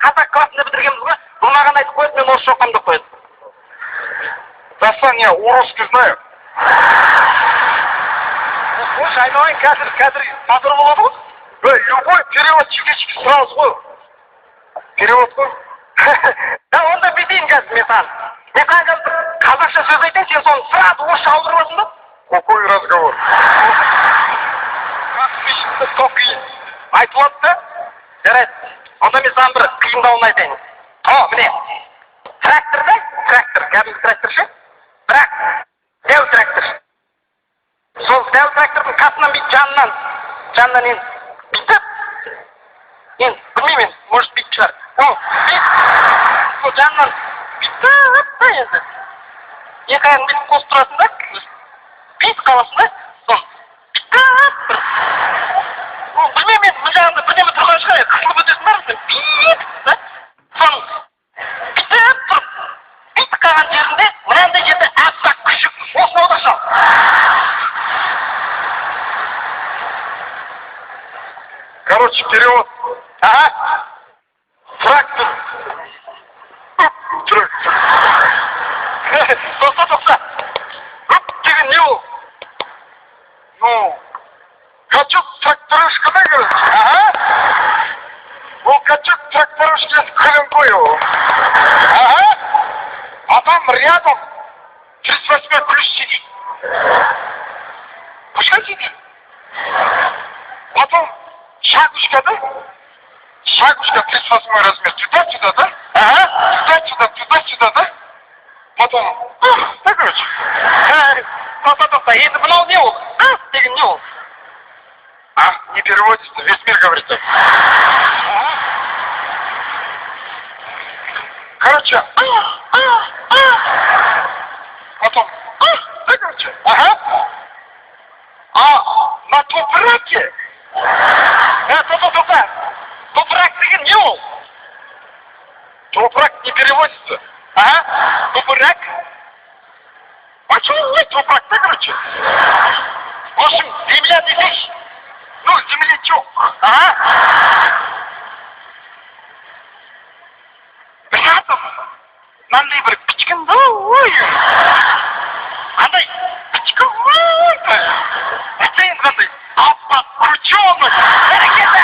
қазақ классында бітіргенбіз ғой. Бұл маған айтып қойды, мен орысша оқамын деп қойды. Дастан, я урусский знаю. Слушай, айналайын, қазір мотор болады ғой. Любой перевод чекечки сразу қой. Перевод қой. Да, онда бүйтейін қазір мен саған. Мен қазір қазақша сөз айтайын, сен соны сразу орысша аударып аласың ба? Какой разговор? Как смешно, только айтылады да? Жарайды. Онда мен саған бір қиындауын айтайын. Міне. Трактор, кәдімгі трактор ше? Бірақ, дәу трактор. Сол дәу трактордың қасынан бүйтіп жанынан енді бүйтіп, енді білмеймін, может бүйтіп шығар. Сол жанынан бүйтіп та енді. Екі аяғын бүйтіп қосып тұрасың да, бүйтіп қаласың да, соны бүйтіп бір. Білмеймін енді, бұл жағында бірдеме тұрған шығар, қысылып өтесің бар мısың? Бүйтіп да, соны бүйтіп тұрып, бүйтіп қалған жерінде мынандай жерде аппақ күшік, осыны аударшы ал. Короче, перевод. Ага. Трактор. Трактор. Тоқта. Деген не ол? Ну, качок тракторышка да, короче. Ага. Ол качок тракторышка коленкой его. Ага. А там рядом 38 ключ сидит. Пускай сидит. Потом шагушка, да? Шагушка 38 размер. Туда-сюда, да? Ага. Туда-сюда, да? Потом, да, короче. Тоқта. Енді мынау не ол? Деген не ол? Не переводится, весь мир говорит так. Короче, потом, да, короче. Ага. На топраке. Тоқта. Топырақ деген не ол? Топрак не переводится. Ага. Топырақ. А что не топрак, да, короче? В общем, земля десешь. Ну, землячок. Ага. Рядом. Мынандай бір кішкентай. Андай кішкентай. Сен қандай? Аппақ крученый. Бәрекелді.